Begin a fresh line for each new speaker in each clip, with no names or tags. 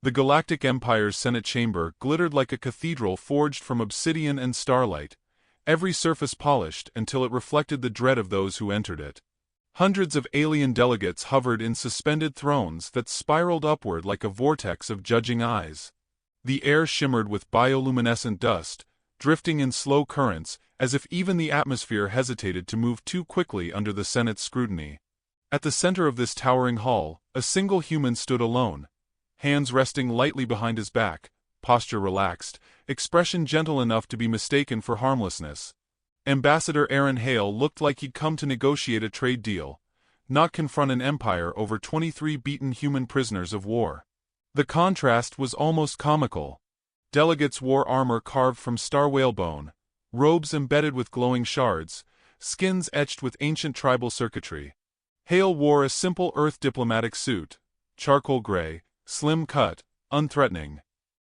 The Galactic Empire's Senate chamber glittered like a cathedral forged from obsidian and starlight, every surface polished until it reflected the dread of those who entered it. Hundreds of alien delegates hovered in suspended thrones that spiraled upward like a vortex of judging eyes. The air shimmered with bioluminescent dust, drifting in slow currents, as if even the atmosphere hesitated to move too quickly under the Senate's scrutiny. At the center of this towering hall, a single human stood alone, hands resting lightly behind his back, posture relaxed, expression gentle enough to be mistaken for harmlessness. Ambassador Aaron Hale looked like he'd come to negotiate a trade deal, not confront an empire over 23 beaten human prisoners of war. The contrast was almost comical. Delegates wore armor carved from star whalebone, robes embedded with glowing shards, skins etched with ancient tribal circuitry. Hale wore a simple Earth diplomatic suit, charcoal gray, slim cut, unthreatening.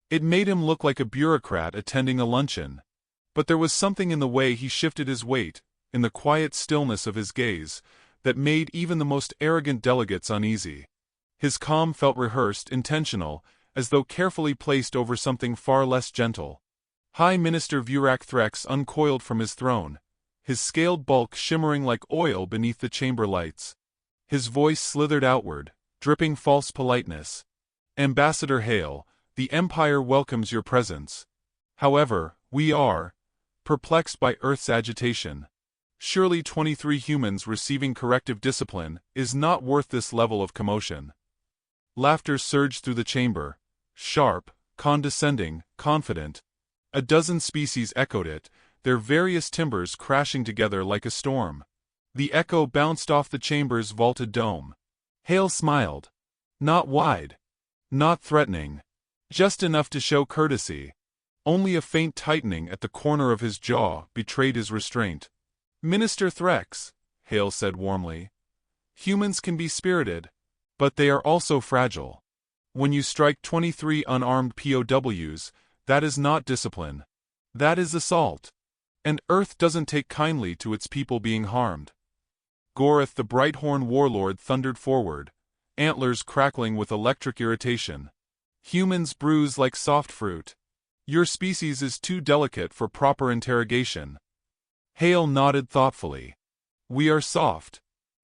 It made him look like a bureaucrat attending a luncheon. But there was something in the way he shifted his weight, in the quiet stillness of his gaze, that made even the most arrogant delegates uneasy. His calm felt rehearsed, intentional, as though carefully placed over something far less gentle. High Minister Vurak Threx uncoiled from his throne, his scaled bulk shimmering like oil beneath the chamber lights. His voice slithered outward, dripping false politeness. Ambassador Hale, the Empire welcomes your presence. However, we are perplexed by Earth's agitation. Surely 23 humans receiving corrective discipline is not worth this level of commotion. Laughter surged through the chamber, sharp, condescending, confident. A dozen species echoed it, their various timbers crashing together like a storm. The echo bounced off the chamber's vaulted dome. Hale smiled. Not wide. Not threatening. Just enough to show courtesy. Only a faint tightening at the corner of his jaw betrayed his restraint. Minister Threx, Hale said warmly. Humans can be spirited, but they are also fragile. When you strike 23 unarmed PoWs, that is not discipline. That is assault. And Earth doesn't take kindly to its people being harmed. Goreth the Brighthorn warlord thundered forward, antlers crackling with electric irritation. Humans bruise like soft fruit. Your species is too delicate for proper interrogation. Hale nodded thoughtfully. We are soft.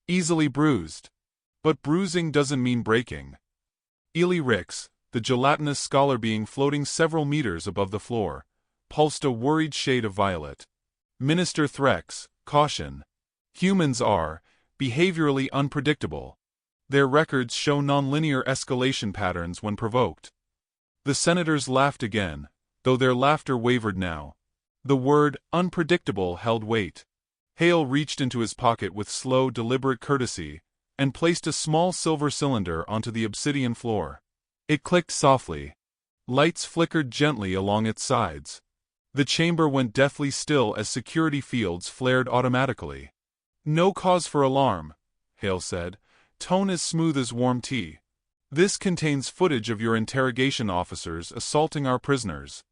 Easily bruised. But bruising doesn't mean breaking. Ely Rix, the gelatinous scholar being floating several meters above the floor, pulsed a worried shade of violet. Minister Threx, caution. Humans are behaviorally unpredictable. Their records show nonlinear escalation patterns when provoked. The senators laughed again, though their laughter wavered now. The word unpredictable held weight. Hale reached into his pocket with slow, deliberate courtesy and placed a small silver cylinder onto the obsidian floor. It clicked softly. Lights flickered gently along its sides. The chamber went deathly still as security fields flared automatically. No cause for alarm, Hale said, tone as smooth as warm tea. This contains footage of your interrogation officers assaulting our prisoners,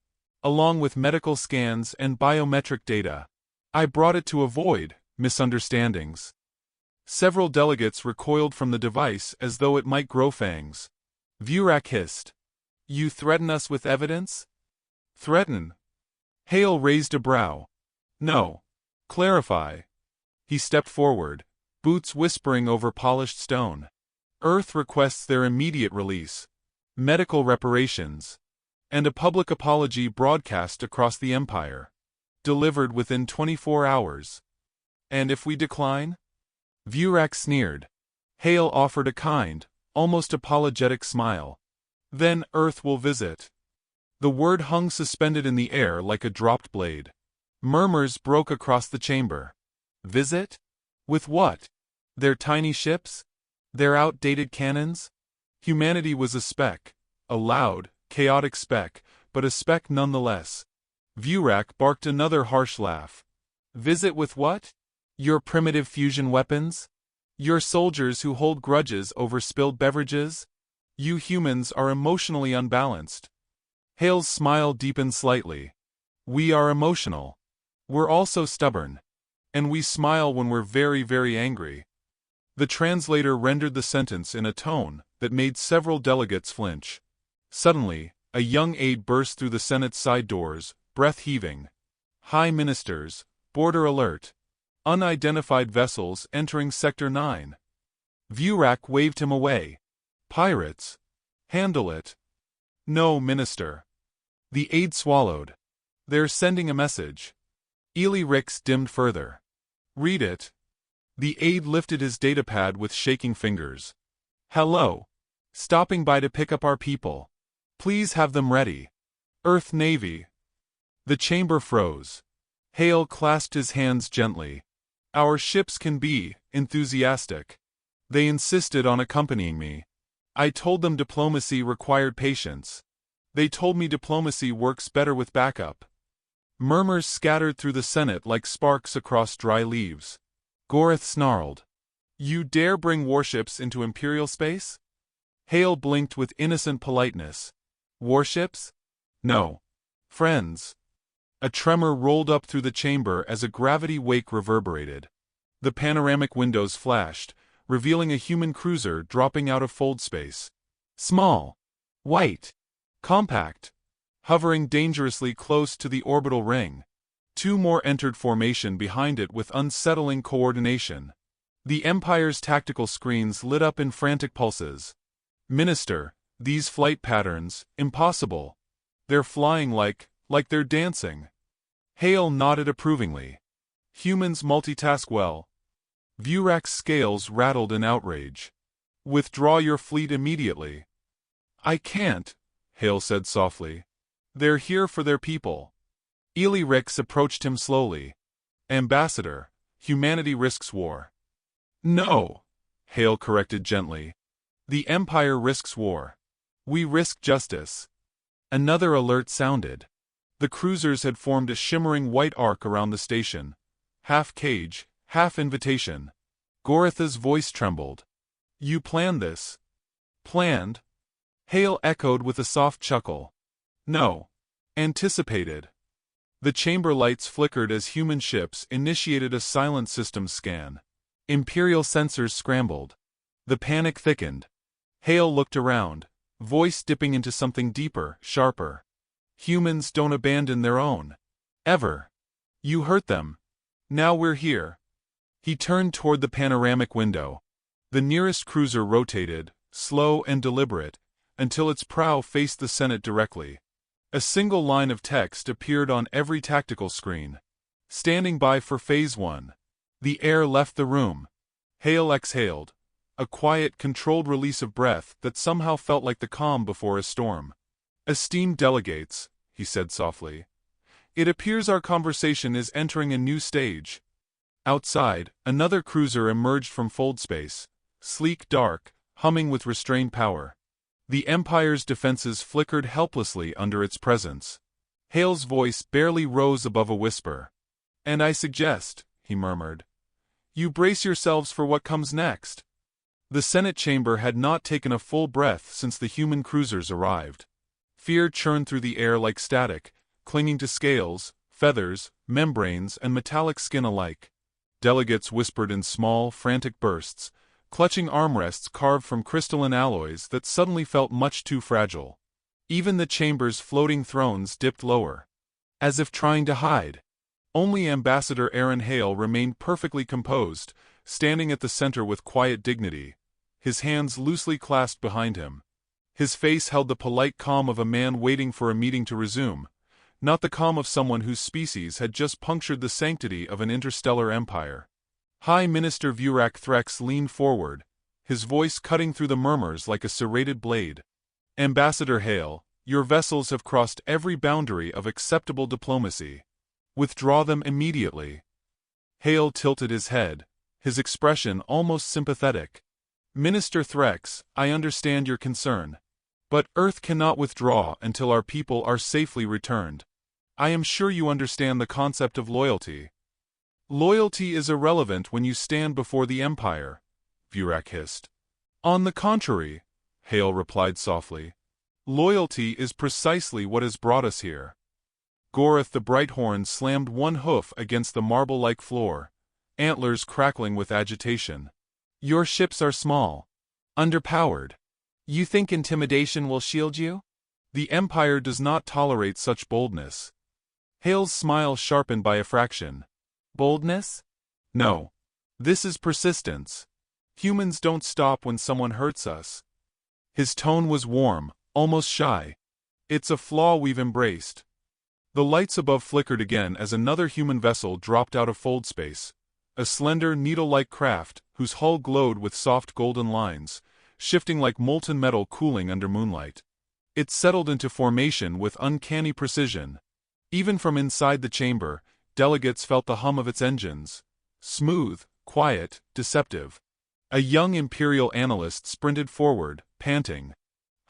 along with medical scans and biometric data. I brought it to avoid misunderstandings. Several delegates recoiled from the device as though it might grow fangs. Vurak hissed. You threaten us with evidence? Threaten? Hale raised a brow. No. Clarify. He stepped forward, boots whispering over polished stone. Earth requests their immediate release, medical reparations, and a public apology broadcast across the Empire. Delivered within 24 hours. And if we decline? Vurak sneered. Hale offered a kind, almost apologetic smile. Then Earth will visit. The word hung suspended in the air like a dropped blade. Murmurs broke across the chamber. Visit? With what? Their tiny ships? Their outdated cannons? Humanity was a speck, a loud, chaotic speck, but a speck nonetheless. Vurak barked another harsh laugh. Visit with what? Your primitive fusion weapons? Your soldiers who hold grudges over spilled beverages? You humans are emotionally unbalanced. Hale's smile deepened slightly. We are emotional. We're also stubborn. And we smile when we're very, very angry. The translator rendered the sentence in a tone that made several delegates flinch. Suddenly, a young aide burst through the Senate's side doors, breath heaving. High Ministers, border alert. Unidentified vessels entering Sector 9. Vurak waved him away. Pirates? Handle it. No, Minister. The aide swallowed. They're sending a message. Ely Rix dimmed further. Read it. The aide lifted his datapad with shaking fingers. Hello. Stopping by to pick up our people. Please have them ready. Earth Navy. The chamber froze. Hale clasped his hands gently. Our ships can be enthusiastic. They insisted on accompanying me. I told them diplomacy required patience. They told me diplomacy works better with backup. Murmurs scattered through the Senate like sparks across dry leaves. Goreth snarled. You dare bring warships into Imperial space? Hale blinked with innocent politeness. Warships? No. Friends. A tremor rolled up through the chamber as a gravity wake reverberated. The panoramic windows flashed, revealing a human cruiser dropping out of fold space. Small. White. Compact. Hovering dangerously close to the orbital ring. Two more entered formation behind it with unsettling coordination. The Empire's tactical screens lit up in frantic pulses. Minister, these flight patterns, impossible. They're flying like they're dancing. Hale nodded approvingly. Humans multitask well. Vurak's scales rattled in outrage. Withdraw your fleet immediately. I can't, Hale said softly. They're here for their people. Ely Rix approached him slowly. Ambassador, humanity risks war. No, Hale corrected gently. The Empire risks war. We risk justice. Another alert sounded. The cruisers had formed a shimmering white arc around the station. Half cage, half invitation. Goretha's voice trembled. You planned this? Planned? Hale echoed with a soft chuckle. No. Anticipated. The chamber lights flickered as human ships initiated a silent systems scan. Imperial sensors scrambled. The panic thickened. Hale looked around, voice dipping into something deeper, sharper. Humans don't abandon their own. Ever. You hurt them. Now we're here. He turned toward the panoramic window. The nearest cruiser rotated, slow and deliberate, until its prow faced the Senate directly. A single line of text appeared on every tactical screen. Standing by for Phase 1. The air left the room. Hale exhaled. A quiet, controlled release of breath that somehow felt like the calm before a storm. Esteemed delegates, he said softly. It appears our conversation is entering a new stage. Outside, another cruiser emerged from fold space. Sleek, dark, humming with restrained power. The Empire's defenses flickered helplessly under its presence. Hale's voice barely rose above a whisper. And I suggest, he murmured, you brace yourselves for what comes next. The Senate chamber had not taken a full breath since the human cruisers arrived. Fear churned through the air like static, clinging to scales, feathers, membranes, and metallic skin alike. Delegates whispered in small, frantic bursts, clutching armrests carved from crystalline alloys that suddenly felt much too fragile. Even the chamber's floating thrones dipped lower, as if trying to hide. Only Ambassador Aaron Hale remained perfectly composed, standing at the center with quiet dignity, his hands loosely clasped behind him. His face held the polite calm of a man waiting for a meeting to resume, not the calm of someone whose species had just punctured the sanctity of an interstellar empire. High Minister Vurak Threx leaned forward, his voice cutting through the murmurs like a serrated blade. Ambassador Hale, your vessels have crossed every boundary of acceptable diplomacy. Withdraw them immediately. Hale tilted his head, his expression almost sympathetic. Minister Threx, I understand your concern. But Earth cannot withdraw until our people are safely returned. I am sure you understand the concept of loyalty. Loyalty is irrelevant when you stand before the Empire, Vurak hissed. On the contrary, Hale replied softly. Loyalty is precisely what has brought us here. Goreth the Brighthorn slammed one hoof against the marble-like floor, antlers crackling with agitation. Your ships are small. Underpowered. You think intimidation will shield you? The Empire does not tolerate such boldness. Hale's smile sharpened by a fraction. Boldness? No. This is persistence. Humans don't stop when someone hurts us. His tone was warm, almost shy. It's a flaw we've embraced. The lights above flickered again as another human vessel dropped out of fold space. A slender, needle-like craft, whose hull glowed with soft golden lines, shifting like molten metal cooling under moonlight. It settled into formation with uncanny precision. Even from inside the chamber, delegates felt the hum of its engines. Smooth, quiet, deceptive. A young Imperial analyst sprinted forward, panting.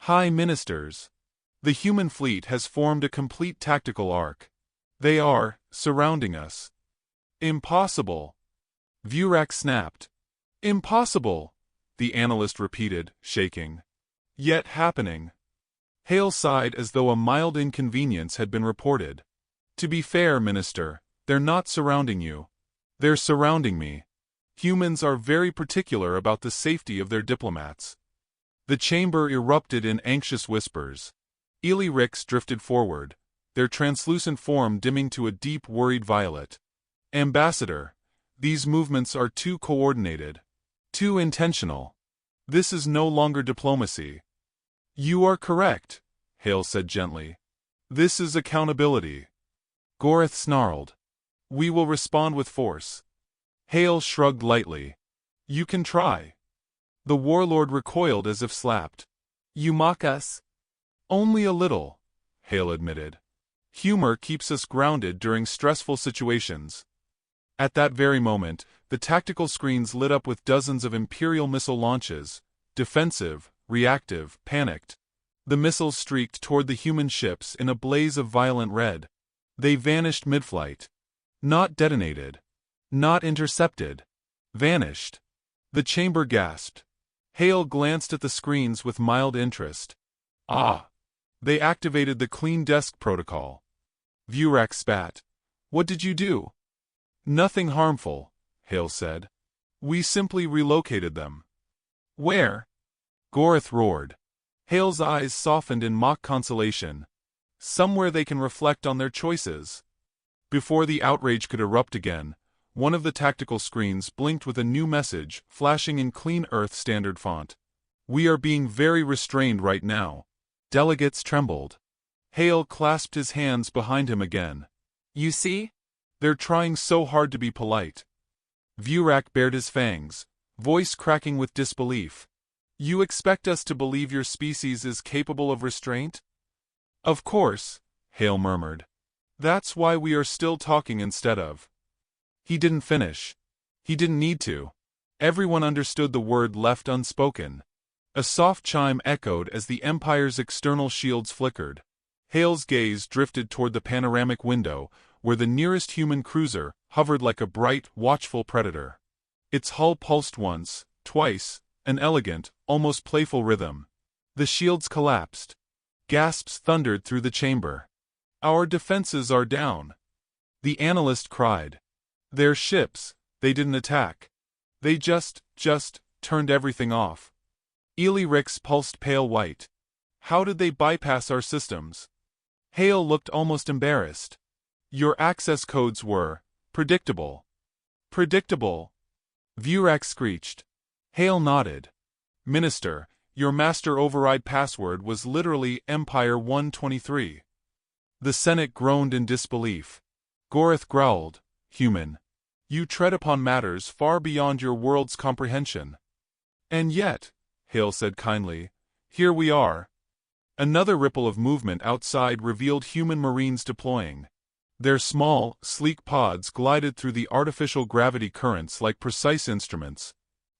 High Ministers. The human fleet has formed a complete tactical arc. They are surrounding us. Impossible. Vurak snapped. Impossible, the analyst repeated, shaking. Yet happening. Hale sighed as though a mild inconvenience had been reported. To be fair, Minister, they're not surrounding you. They're surrounding me. Humans are very particular about the safety of their diplomats. The chamber erupted in anxious whispers. Ely Rix drifted forward, their translucent form dimming to a deep, worried violet. Ambassador, these movements are too coordinated. Too intentional. This is no longer diplomacy. You are correct, Hale said gently. This is accountability. Goreth snarled. We will respond with force. Hale shrugged lightly. You can try. The warlord recoiled as if slapped. You mock us? Only a little, Hale admitted. Humor keeps us grounded during stressful situations. At that very moment, the tactical screens lit up with dozens of Imperial missile launches, defensive, reactive, panicked. The missiles streaked toward the human ships in a blaze of violent red. They vanished mid-flight. Not detonated. Not intercepted. Vanished. The chamber gasped. Hale glanced at the screens with mild interest. Ah! They activated the clean desk protocol. Vurak spat. What did you do? Nothing harmful, Hale said. We simply relocated them. Where? Goreth roared. Hale's eyes softened in mock consolation. Somewhere they can reflect on their choices. Before the outrage could erupt again, one of the tactical screens blinked with a new message, flashing in clean Earth standard font. We are being very restrained right now. Delegates trembled. Hale clasped his hands behind him again. You see? They're trying so hard to be polite. Vurak bared his fangs, voice cracking with disbelief. You expect us to believe your species is capable of restraint? Of course, Hale murmured. That's why we are still talking instead of. He didn't finish. He didn't need to. Everyone understood the word left unspoken. A soft chime echoed as the Empire's external shields flickered. Hale's gaze drifted toward the panoramic window, where the nearest human cruiser hovered like a bright, watchful predator. Its hull pulsed once, twice, an elegant, almost playful rhythm. The shields collapsed. Gasps thundered through the chamber. Our defenses are down. The analyst cried. They're ships, they didn't attack. They just turned everything off. Ely Rix pulsed pale white. How did they bypass our systems? Hale looked almost embarrassed. Your access codes were predictable. Predictable. Vurak screeched. Hale nodded. Minister, your master override password was literally Empire 123. The Senate groaned in disbelief. Goreth growled, Human. You tread upon matters far beyond your world's comprehension. And yet, Hale said kindly, here we are. Another ripple of movement outside revealed human marines deploying. Their small, sleek pods glided through the artificial gravity currents like precise instruments.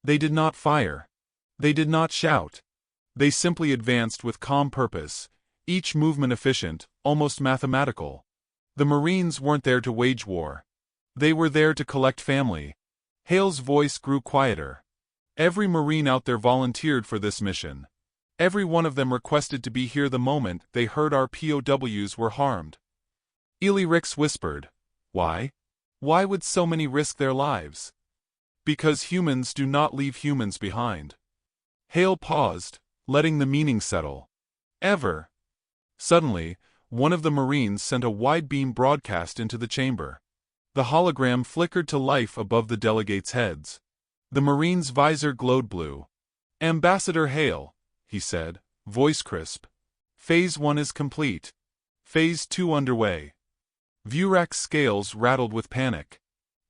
They did not fire. They did not shout. They simply advanced with calm purpose, each movement efficient, almost mathematical. The Marines weren't there to wage war. They were there to collect family. Hale's voice grew quieter. Every Marine out there volunteered for this mission. Every one of them requested to be here the moment they heard our POWs were harmed. Ely Rix whispered, Why? Why would so many risk their lives? Because humans do not leave humans behind. Hale paused, letting the meaning settle. Ever. Suddenly, one of the Marines sent a wide-beam broadcast into the chamber. The hologram flickered to life above the delegates' heads. The Marine's visor glowed blue. "Ambassador Hale," he said, voice crisp. "Phase 1 is complete. Phase 2 underway." Vurak's scales rattled with panic.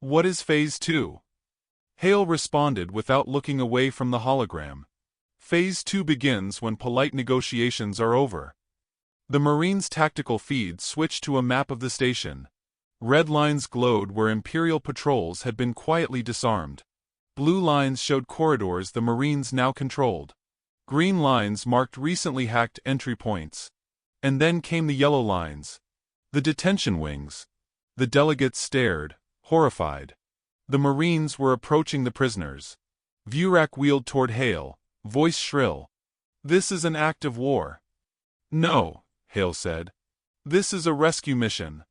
"What is Phase 2? Hale responded without looking away from the hologram. "Phase 2 begins when polite negotiations are over." The Marine's tactical feed switched to a map of the station. Red lines glowed where Imperial patrols had been quietly disarmed. Blue lines showed corridors the Marines now controlled. Green lines marked recently hacked entry points. And then came the yellow lines. The detention wings. The delegates stared, horrified. The Marines were approaching the prisoners. Vurak wheeled toward Hale, voice shrill. "This is an act of war." "No," Hale said. "This is a rescue mission."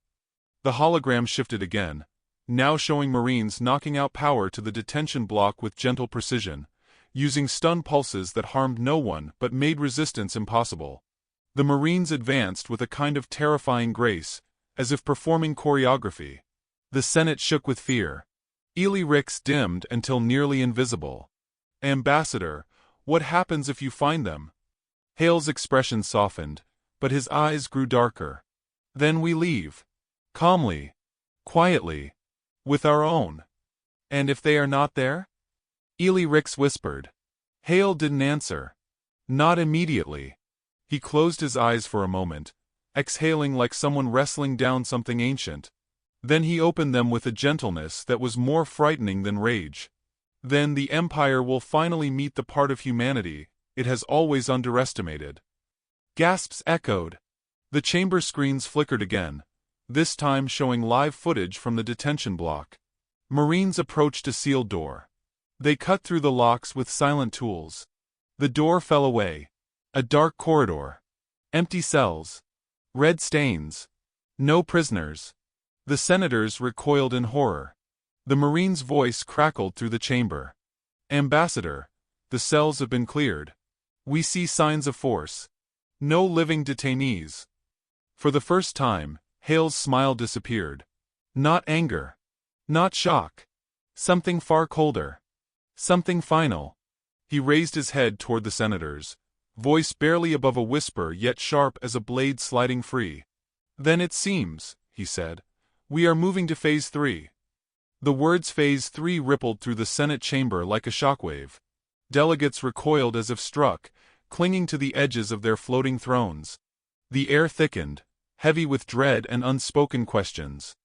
The hologram shifted again, now showing Marines knocking out power to the detention block with gentle precision, using stun pulses that harmed no one but made resistance impossible. The Marines advanced with a kind of terrifying grace, as if performing choreography. The Senate shook with fear. Ely Rix dimmed until nearly invisible. "Ambassador, what happens if you find them?" Hale's expression softened, but his eyes grew darker. "Then we leave. Calmly. Quietly. With our own." "And if they are not there?" Ely Rix whispered. Hale didn't answer. Not immediately. He closed his eyes for a moment, exhaling like someone wrestling down something ancient. Then he opened them with a gentleness that was more frightening than rage. "Then the Empire will finally meet the part of humanity it has always underestimated." Gasps echoed. The chamber screens flickered again, this time showing live footage from the detention block. Marines approached a sealed door. They cut through the locks with silent tools. The door fell away. A dark corridor. Empty cells. Red stains. No prisoners. The senators recoiled in horror. The Marine's voice crackled through the chamber. "Ambassador, the cells have been cleared. We see signs of force. No living detainees." For the first time, Hale's smile disappeared. Not anger. Not shock. Something far colder. Something final. He raised his head toward the senators, voice barely above a whisper yet sharp as a blade sliding free. "Then it seems," he said, "we are moving to Phase 3. The words Phase 3 rippled through the Senate chamber like a shockwave. Delegates recoiled as if struck, clinging to the edges of their floating thrones. The air thickened, heavy with dread and unspoken questions.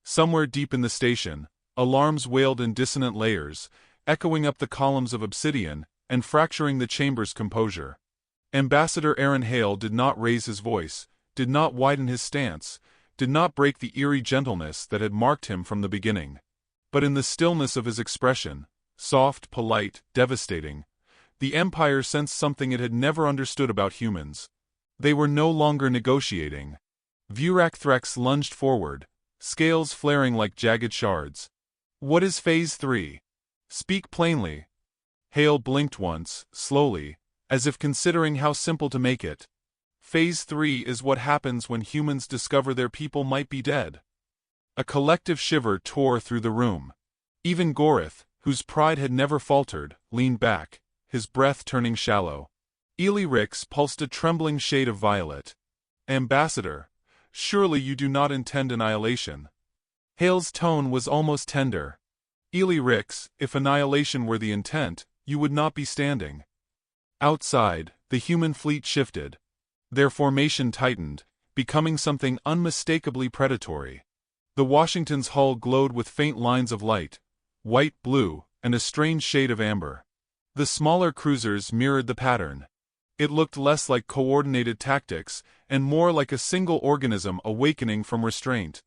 Somewhere deep in the station, alarms wailed in dissonant layers, echoing up the columns of obsidian and fracturing the chamber's composure. Ambassador Aaron Hale did not raise his voice, did not widen his stance, did not break the eerie gentleness that had marked him from the beginning. But in the stillness of his expression, soft, polite, devastating, the Empire sensed something it had never understood about humans. They were no longer negotiating. Vurak Threx lunged forward, scales flaring like jagged shards. "What is Phase 3? Speak plainly." Hale blinked once, slowly, as if considering how simple to make it. "Phase 3 is what happens when humans discover their people might be dead." A collective shiver tore through the room. Even Gorith, whose pride had never faltered, leaned back, his breath turning shallow. Ely Rix pulsed a trembling shade of violet. "Ambassador, surely you do not intend annihilation." Hale's tone was almost tender. "Ely Rix, if annihilation were the intent, you would not be standing." Outside, the human fleet shifted. Their formation tightened, becoming something unmistakably predatory. The Washington's hull glowed with faint lines of light, white, blue, and a strange shade of amber. The smaller cruisers mirrored the pattern. It looked less like coordinated tactics and more like a single organism awakening from restraint.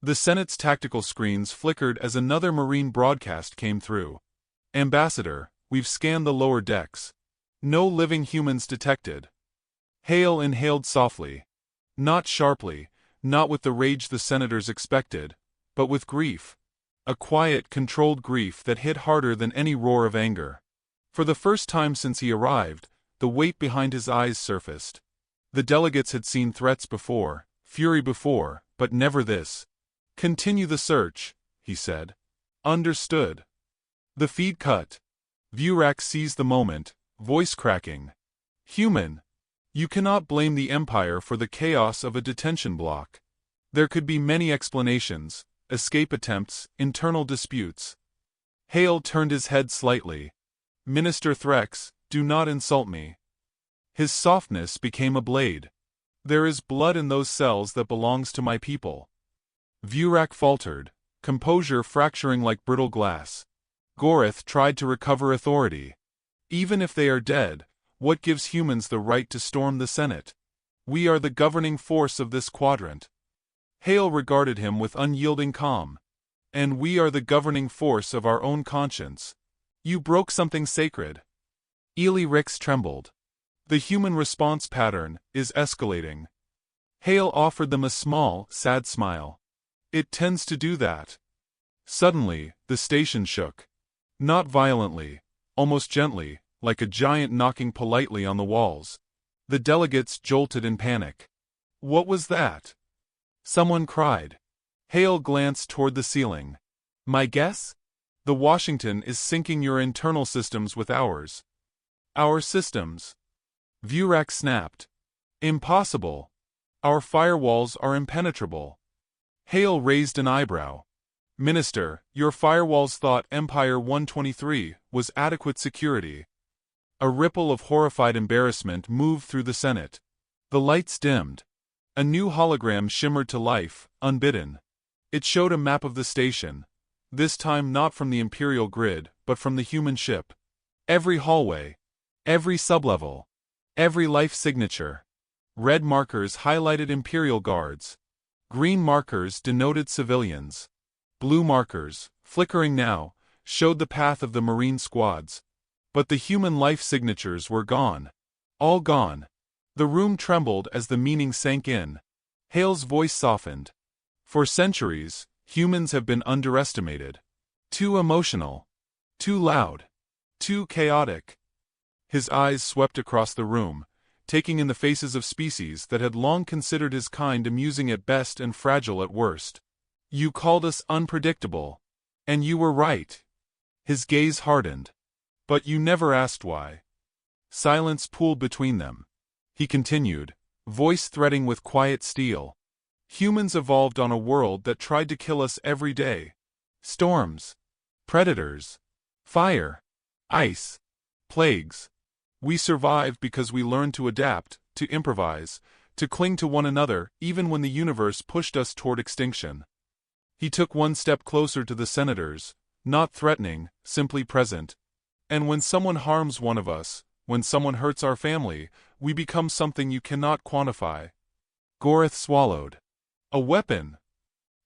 The Senate's tactical screens flickered as another Marine broadcast came through. "Ambassador, we've scanned the lower decks. No living humans detected." Hale inhaled softly. Not sharply, not with the rage the senators expected, but with grief. A quiet, controlled grief that hit harder than any roar of anger. For the first time since he arrived, the weight behind his eyes surfaced. The delegates had seen threats before, fury before, but never this. "Continue the search," he said. "Understood." The feed cut. Vurak seized the moment, voice cracking. "Human. You cannot blame the Empire for the chaos of a detention block. There could be many explanations, escape attempts, internal disputes." Hale turned his head slightly. "Minister Threx, do not insult me." His softness became a blade. "There is blood in those cells that belongs to my people." Vurak faltered, composure fracturing like brittle glass. Gorith tried to recover authority. "Even if they are dead, what gives humans the right to storm the Senate? We are the governing force of this quadrant." Hale regarded him with unyielding calm. "And we are the governing force of our own conscience. You broke something sacred." Ely Rix trembled. "The human response pattern is escalating." Hale offered them a small, sad smile. "It tends to do that." Suddenly, the station shook. Not violently, almost gently, like a giant knocking politely on the walls. The delegates jolted in panic. "What was that?" someone cried. Hale glanced toward the ceiling. "My guess? The Washington is syncing your internal systems with ours." "Our systems?" Vurak snapped. "Impossible. Our firewalls are impenetrable." Hale raised an eyebrow. "Minister, your firewalls thought Empire 123 was adequate security." A ripple of horrified embarrassment moved through the Senate. The lights dimmed. A new hologram shimmered to life, unbidden. It showed a map of the station, this time not from the Imperial grid, but from the human ship. Every hallway, every sublevel, every life signature. Red markers highlighted Imperial guards. Green markers denoted civilians. Blue markers, flickering now, showed the path of the Marine squads. But the human life signatures were gone. All gone. The room trembled as the meaning sank in. Hale's voice softened. "For centuries, humans have been underestimated. Too emotional. Too loud. Too chaotic." His eyes swept across the room, taking in the faces of species that had long considered his kind amusing at best and fragile at worst. "You called us unpredictable. And you were right." His gaze hardened. "But you never asked why." Silence pooled between them. He continued, voice threading with quiet steel. "Humans evolved on a world that tried to kill us every day. Storms. Predators. Fire. Ice. Plagues. We survived because we learned to adapt, to improvise, to cling to one another even when the universe pushed us toward extinction." He took one step closer to the senators, not threatening, simply present. "And when someone harms one of us, when someone hurts our family, we become something you cannot quantify." Gorith swallowed. "A weapon?"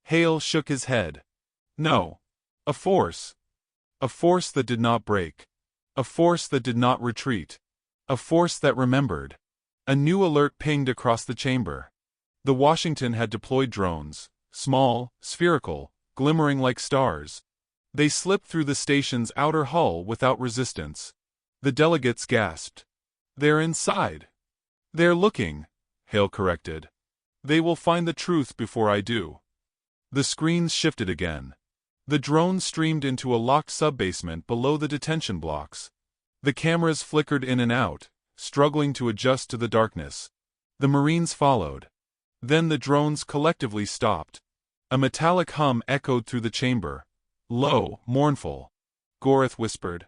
Hale shook his head. "No. A force. A force that did not break. A force that did not retreat. A force that remembered." A new alert pinged across the chamber. The Washington had deployed drones, small, spherical, glimmering like stars. They slipped through the station's outer hull without resistance. The delegates gasped. "They're inside." "They're looking," Hale corrected. "They will find the truth before I do." The screens shifted again. The drones streamed into a locked subbasement below the detention blocks. The cameras flickered in and out, struggling to adjust to the darkness. The Marines followed. Then the drones collectively stopped. A metallic hum echoed through the chamber. Low, mournful. Gorith whispered.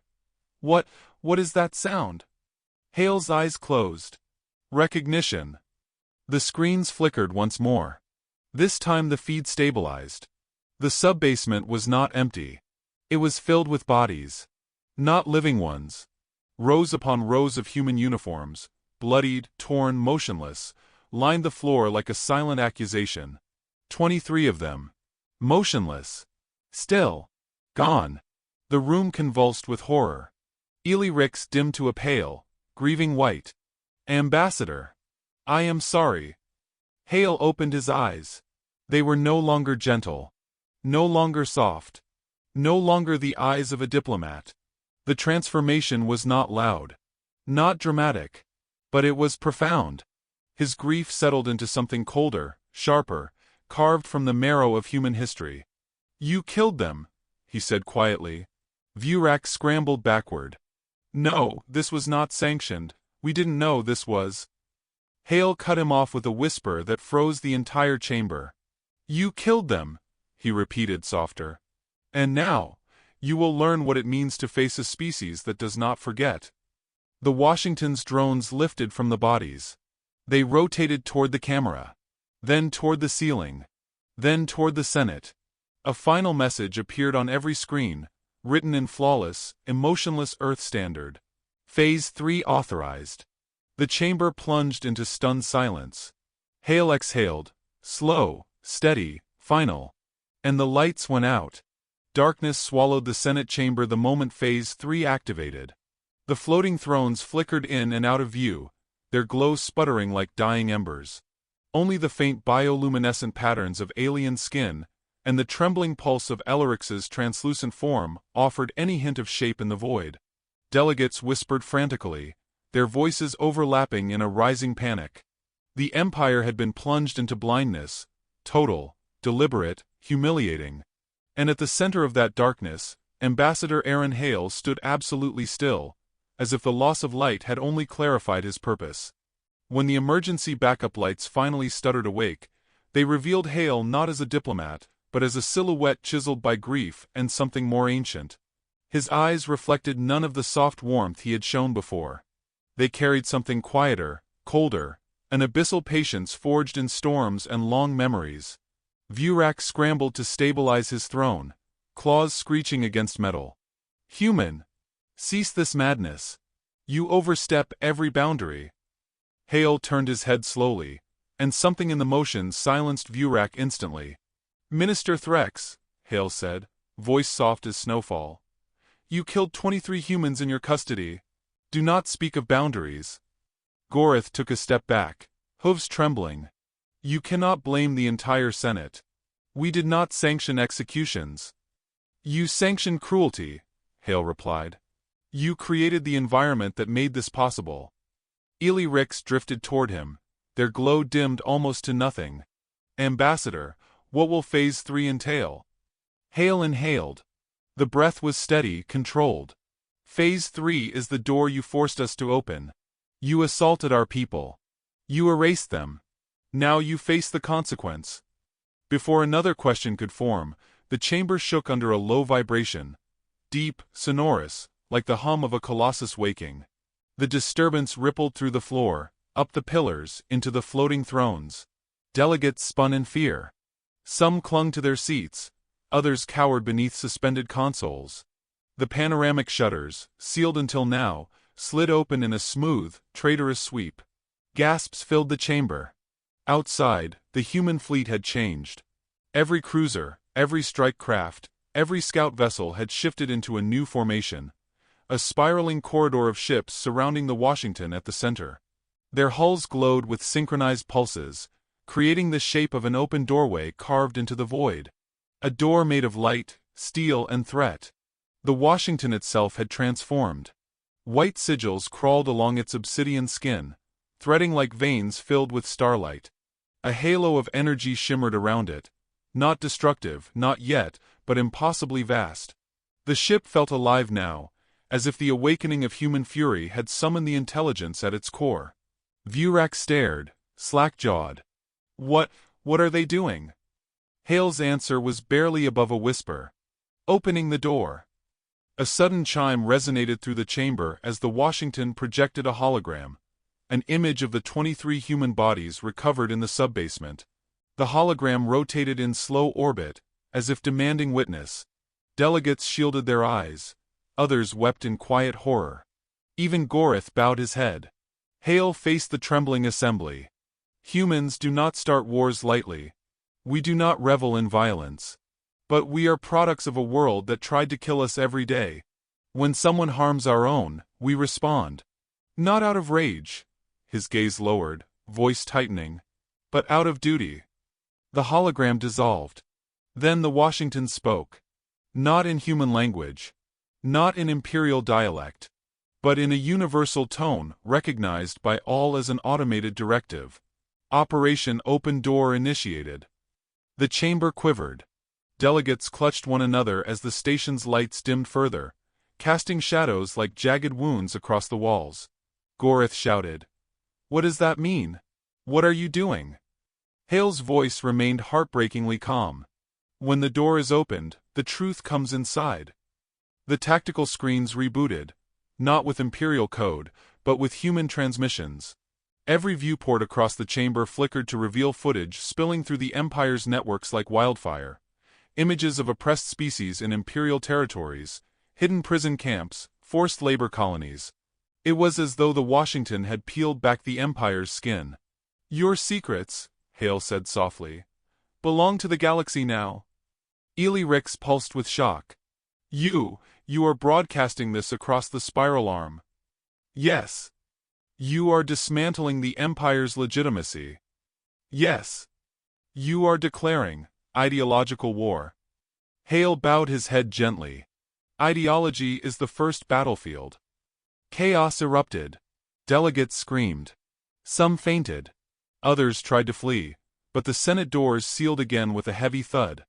What is that sound?" Hale's eyes closed. "Recognition." The screens flickered once more. This time the feed stabilized. The subbasement was not empty. It was filled with bodies. Not living ones. Rows upon rows of human uniforms, bloodied, torn, motionless, lined the floor like a silent accusation. 23 of them. Motionless. Still. Gone. The room convulsed with horror. Ely Rix dimmed to a pale, grieving white. "Ambassador. I am sorry." Hale opened his eyes. They were no longer gentle. No longer soft. No longer the eyes of a diplomat. The transformation was not loud. Not dramatic. But it was profound. His grief settled into something colder, sharper, carved from the marrow of human history. "You killed them," he said quietly. Vurak scrambled backward. "No, this was not sanctioned. We didn't know this was." Hale cut him off with a whisper that froze the entire chamber. "You killed them," he repeated softer. "And now, you will learn what it means to face a species that does not forget." The Washington's drones lifted from the bodies. They rotated toward the camera, then toward the ceiling, then toward the Senate. A final message appeared on every screen, written in flawless, emotionless Earth standard. Phase 3 authorized. The chamber plunged into stunned silence. Hale exhaled, slow, steady, final. And the lights went out. Darkness swallowed the Senate chamber the moment Phase 3 activated. The floating thrones flickered in and out of view, their glow sputtering like dying embers. Only the faint bioluminescent patterns of alien skin and the trembling pulse of Elrix's translucent form offered any hint of shape in the void. Delegates whispered frantically, their voices overlapping in a rising panic. The Empire had been plunged into blindness, total, deliberate, humiliating. And at the center of that darkness, Ambassador Aaron Hale stood absolutely still, as if the loss of light had only clarified his purpose. When the emergency backup lights finally stuttered awake, they revealed Hale not as a diplomat, but as a silhouette chiseled by grief and something more ancient. His eyes reflected none of the soft warmth he had shown before. They carried something quieter, colder, an abyssal patience forged in storms and long memories. Vurak scrambled to stabilize his throne, claws screeching against metal. "Human! Cease this madness. You overstep every boundary." Hale turned his head slowly, and something in the motion silenced Vurak instantly. "Minister Threx," Hale said, voice soft as snowfall. "You killed 23 humans in your custody. Do not speak of boundaries." Gorith took a step back, hooves trembling. "You cannot blame the entire Senate. We did not sanction executions." "You sanctioned cruelty," Hale replied. "You created the environment that made this possible." Ely Rix drifted toward him, their glow dimmed almost to nothing. "Ambassador, what will Phase 3 entail?" Hale inhaled. The breath was steady, controlled. "Phase 3 is the door you forced us to open. You assaulted our people. You erased them. Now you face the consequence." Before another question could form, the chamber shook under a low vibration. Deep, sonorous, like the hum of a colossus waking. The disturbance rippled through the floor, up the pillars, into the floating thrones. Delegates spun in fear. Some clung to their seats, others cowered beneath suspended consoles. The panoramic shutters, sealed until now, slid open in a smooth, traitorous sweep. Gasps filled the chamber. Outside, the human fleet had changed. Every cruiser, every strike craft, every scout vessel had shifted into a new formation. A spiraling corridor of ships surrounding the Washington at the center. Their hulls glowed with synchronized pulses, creating the shape of an open doorway carved into the void. A door made of light, steel, and threat. The Washington itself had transformed. White sigils crawled along its obsidian skin, threading like veins filled with starlight. A halo of energy shimmered around it. Not destructive, not yet, but impossibly vast. The ship felt alive now, as if the awakening of human fury had summoned the intelligence at its core. Vurak stared, slack-jawed. What are they doing?" Hale's answer was barely above a whisper. "Opening the door." A sudden chime resonated through the chamber as the Washington projected a hologram. An image of the 23 human bodies recovered in the subbasement. The hologram rotated in slow orbit, as if demanding witness. Delegates shielded their eyes. Others wept in quiet horror. Even Gorith bowed his head. Hale faced the trembling assembly. "Humans do not start wars lightly. We do not revel in violence. But we are products of a world that tried to kill us every day. When someone harms our own, we respond. Not out of rage," his gaze lowered, voice tightening, "but out of duty." The hologram dissolved. Then the Washington spoke. Not in human language. Not in imperial dialect. But in a universal tone recognized by all as an automated directive. Operation Open Door initiated. The chamber quivered. Delegates clutched one another as the station's lights dimmed further, casting shadows like jagged wounds across the walls. Gorith shouted, "What does that mean? What are you doing?" Hale's voice remained heartbreakingly calm. "When the door is opened, the truth comes inside." The tactical screens rebooted, not with Imperial code, but with human transmissions. Every viewport across the chamber flickered to reveal footage spilling through the Empire's networks like wildfire. Images of oppressed species in Imperial territories, hidden prison camps, forced labor colonies. It was as though the Washington had peeled back the Empire's skin. "Your secrets," Hale said softly, "belong to the galaxy now." Ely Rix pulsed with shock. You are broadcasting this across the spiral arm." "Yes." "You are dismantling the Empire's legitimacy." "Yes." "You are declaring ideological war." Hale bowed his head gently. "Ideology is the first battlefield." Chaos erupted. Delegates screamed. Some fainted. Others tried to flee, but the Senate doors sealed again with a heavy thud.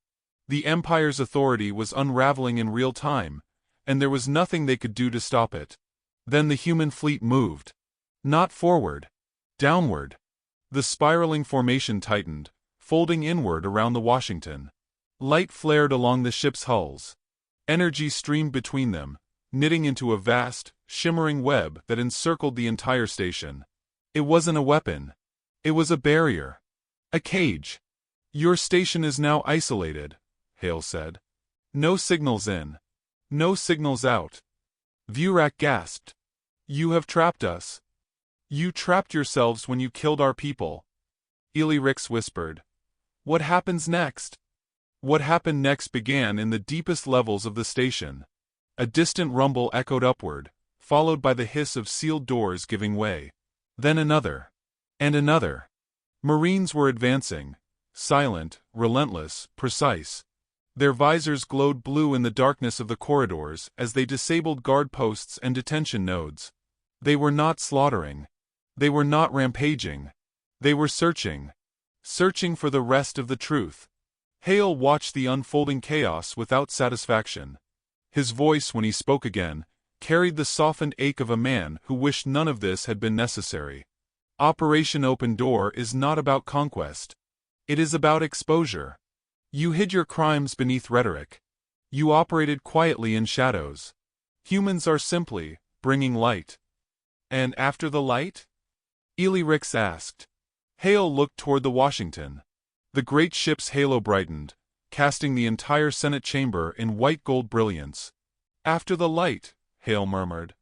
The Empire's authority was unraveling in real time, and there was nothing they could do to stop it. Then the human fleet moved. Not forward. Downward. The spiraling formation tightened, folding inward around the Washington. Light flared along the ship's hulls. Energy streamed between them, knitting into a vast, shimmering web that encircled the entire station. It wasn't a weapon. It was a barrier. A cage. "Your station is now isolated," Hale said. "No signals in. No signals out." Vurak gasped. "You have trapped us. You trapped yourselves when you killed our people." Ely Rix whispered, "What happens next?" What happened next began in the deepest levels of the station. A distant rumble echoed upward, followed by the hiss of sealed doors giving way. Then another. And another. Marines were advancing. Silent, relentless, precise. Their visors glowed blue in the darkness of the corridors as they disabled guard posts and detention nodes. They were not slaughtering. They were not rampaging. They were searching. Searching for the rest of the truth. Hale watched the unfolding chaos without satisfaction. His voice, when he spoke again, carried the softened ache of a man who wished none of this had been necessary. Operation Open Door is not about conquest. It is about exposure. You hid your crimes beneath rhetoric. You operated quietly in shadows. Humans are simply bringing light. And after the light? Ely Rix asked. Hale looked toward the Washington. The great ship's halo brightened, casting the entire Senate chamber in white-gold brilliance. "After the light," Hale murmured,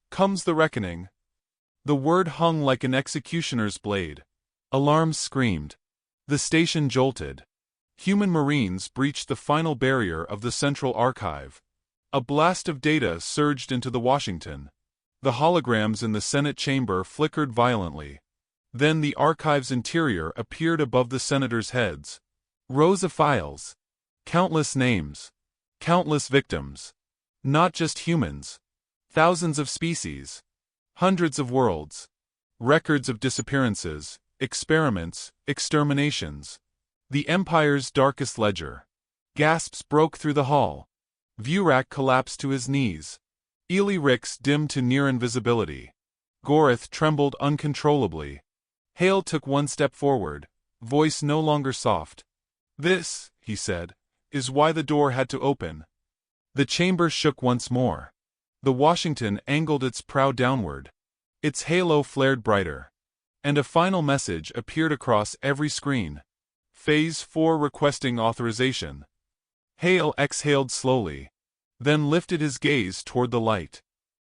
"comes the reckoning." The word hung like an executioner's blade. Alarms screamed. The station jolted. Human Marines breached the final barrier of the Central Archive. A blast of data surged into the Washington. The holograms in the Senate chamber flickered violently. Then the archive's interior appeared above the senators' heads. Rows of files. Countless names. Countless victims. Not just humans. Thousands of species. Hundreds of worlds. Records of disappearances, experiments, exterminations. The Empire's darkest ledger. Gasps broke through the hall. Vurak collapsed to his knees. Ely Rix dimmed to near invisibility. Gorith trembled uncontrollably. Hale took one step forward, voice no longer soft. "This," he said, "is why the door had to open." The chamber shook once more. The Washington angled its prow downward. Its halo flared brighter. And a final message appeared across every screen. Phase 4 requesting authorization. Hale exhaled slowly, then lifted his gaze toward the light.